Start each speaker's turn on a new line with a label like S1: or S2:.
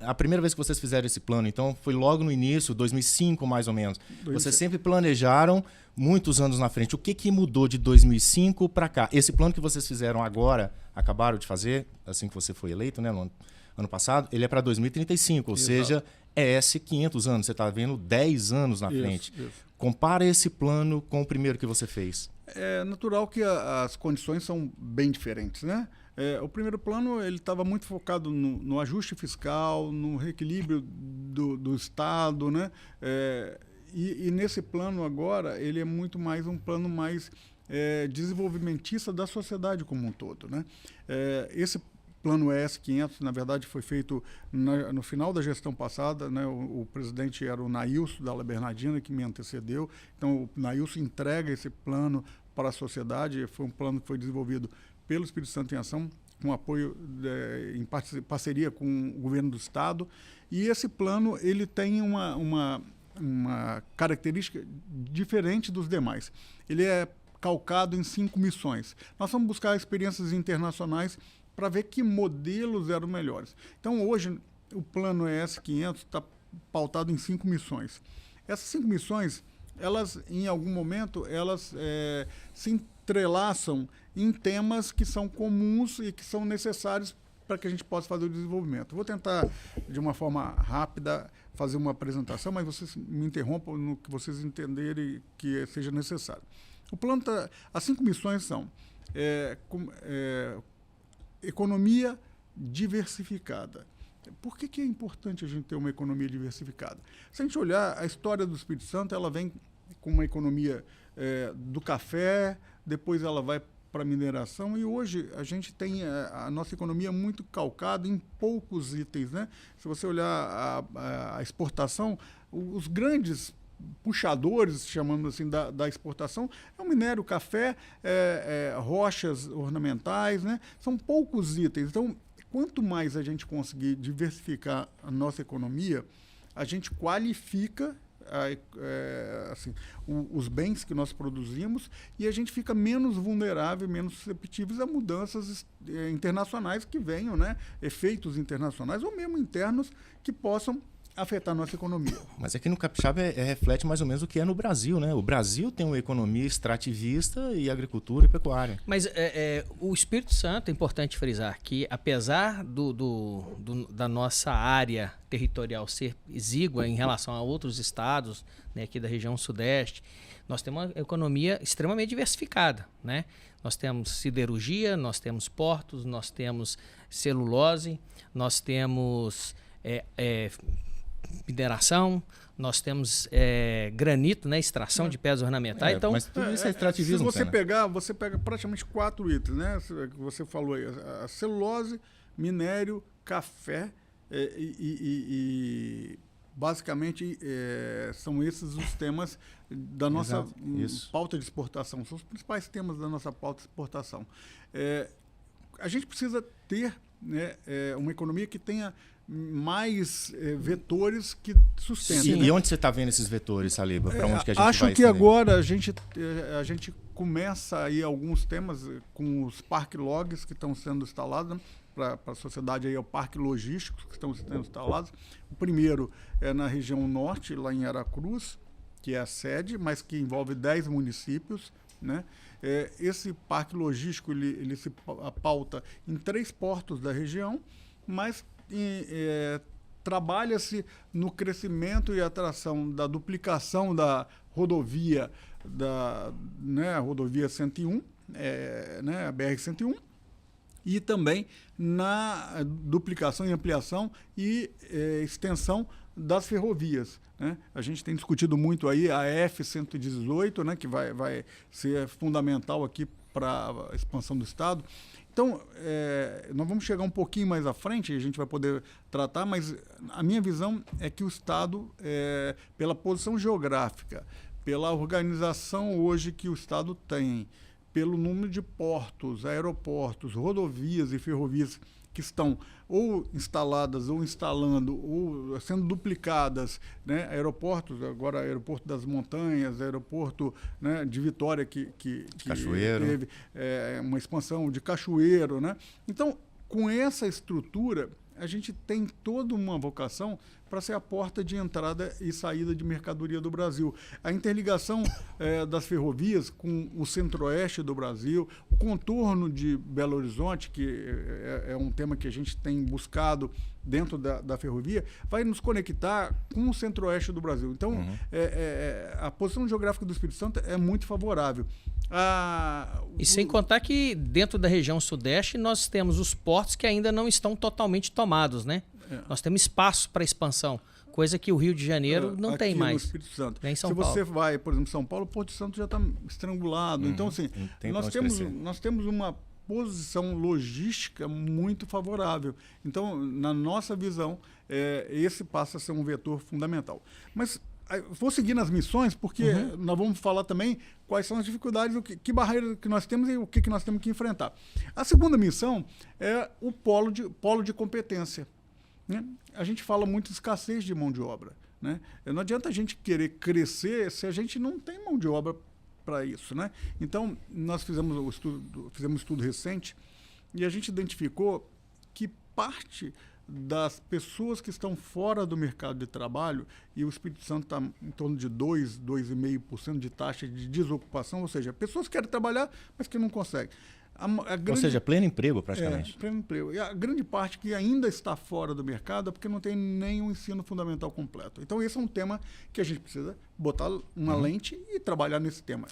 S1: a primeira vez que vocês fizeram esse plano, então, foi logo no início, 2005 mais ou menos. Vocês sempre planejaram muitos anos na frente. O que mudou de 2005 para cá? Esse plano que vocês fizeram agora, acabaram de fazer, assim que você foi eleito, né, no ano passado, ele é para 2035, ou seja, é 500 anos. Você está vendo 10 anos na frente.
S2: Isso.
S1: Compara esse plano com o primeiro que você fez.
S2: É natural que as condições são bem diferentes, né? O primeiro plano ele estava muito focado no ajuste fiscal, no reequilíbrio do Estado, né? E nesse plano agora ele é muito mais um plano mais desenvolvimentista da sociedade como um todo, né? Esse plano ES500, na verdade, foi feito no final da gestão passada, né? O presidente era o Nailson Dalla Bernardina, que me antecedeu. Então, o Nailson entrega esse plano para a sociedade. Foi um plano que foi desenvolvido pelo Espírito Santo em Ação, com apoio em parceria com o governo do Estado. E esse plano ele tem uma característica diferente dos demais. Ele é calcado em 5 missões. Nós vamos buscar experiências internacionais para ver que modelos eram melhores. Então, hoje, o plano ES500 está pautado em 5 missões. Essas 5 missões, elas, em algum momento, elas se entrelaçam em temas que são comuns e que são necessários para que a gente possa fazer o desenvolvimento. Vou tentar, de uma forma rápida, fazer uma apresentação, mas vocês me interrompam no que vocês entenderem que seja necessário. O plano as 5 missões são economia diversificada. Por que é importante a gente ter uma economia diversificada? Se a gente olhar a história do Espírito Santo, ela vem com uma economia do café, depois ela vai para a mineração, e hoje a gente tem a nossa economia muito calcada em poucos itens, né? Se você olhar a exportação, os grandes puxadores, chamamos assim, da exportação, é o minério, o café, rochas ornamentais, né? São poucos itens. Então, quanto mais a gente conseguir diversificar a nossa economia, a gente qualifica os bens que nós produzimos e a gente fica menos vulnerável, menos susceptíveis a mudanças internacionais que venham, né? Efeitos internacionais ou mesmo internos que possam afetar a nossa economia.
S1: Mas aqui no Capixaba reflete mais ou menos o que é no Brasil, né? O Brasil tem uma economia extrativista e agricultura e pecuária.
S3: Mas o Espírito Santo, é importante frisar que, apesar da nossa área territorial ser exígua em relação a outros estados, né, aqui da região sudeste, nós temos uma economia extremamente diversificada, né? Nós temos siderurgia, nós temos portos, nós temos celulose, nós temos mineração, nós temos granito, né, extração de pedras ornamentais. Então,
S1: mas tudo isso é extrativismo.
S2: Se você pega praticamente 4 itens, né? Você falou aí, a celulose, minério, café e basicamente são esses os temas da nossa pauta de exportação. São os principais temas da nossa pauta de exportação. A gente precisa ter, né, uma economia que tenha mais vetores que sustentem.
S1: E onde você está vendo esses vetores, Saliba? Para onde que a gente
S2: acho
S1: vai
S2: que agora a gente começa aí alguns temas com os parque logs que estão sendo instalados, né? Para a sociedade aí é o parque logístico que estão sendo instalados. O primeiro é na região norte, lá em Aracruz, que é a sede, mas que envolve 10 municípios, né? Esse parque logístico ele se pauta em 3 portos da região, mas trabalha-se no crescimento e atração da duplicação da rodovia, né, a rodovia 101, né, a BR-101, e também na duplicação e ampliação e extensão das ferrovias, né? A gente tem discutido muito aí a F-118, né, que vai ser fundamental aqui para a expansão do Estado. Então, nós vamos chegar um pouquinho mais à frente, a gente vai poder tratar, mas a minha visão é que o Estado, pela posição geográfica, pela organização hoje que o Estado tem, pelo número de portos, aeroportos, rodovias e ferrovias que estão ou instaladas, ou instalando, ou sendo duplicadas, né? Aeroportos, agora aeroporto das Montanhas, aeroporto, né, de Vitória, que teve uma expansão de Cachoeiro, né? Então, com essa estrutura, a gente tem toda uma vocação para ser a porta de entrada e saída de mercadoria do Brasil. A interligação das ferrovias com o centro-oeste do Brasil, o contorno de Belo Horizonte, que é um tema que a gente tem buscado dentro da ferrovia, vai nos conectar com o centro-oeste do Brasil. Então, a posição geográfica do Espírito Santo é muito favorável.
S3: E sem contar que dentro da região sudeste nós temos os portos que ainda não estão totalmente tomados, né? Nós temos espaço para expansão, coisa que o Rio de Janeiro não tem mais.
S2: No Espírito Santo.
S3: Em São
S2: Se
S3: Paulo.
S2: você vai, por exemplo, São Paulo, o Porto Santo já está estrangulado. Então, assim, nós temos uma posição logística muito favorável. Então, na nossa visão, esse passa a ser um vetor fundamental. Mas vou seguir nas missões, porque nós vamos falar também quais são as dificuldades, que barreiras que nós temos e o que nós temos que enfrentar. A segunda missão é o polo de competência. Né? A gente fala muito de escassez de mão de obra. Né? Não adianta a gente querer crescer se a gente não tem mão de obra para isso. Né? Então, nós fizemos um estudo recente e a gente identificou que parte das pessoas que estão fora do mercado de trabalho, e o Espírito Santo está em torno de 2,5% de taxa de desocupação, ou seja, pessoas que querem trabalhar, mas que não conseguem.
S1: Ou seja, pleno emprego praticamente.
S2: Pleno emprego. E a grande parte que ainda está fora do mercado é porque não tem nenhum ensino fundamental completo. Então esse é um tema que a gente precisa botar uma lente e trabalhar nesse tema.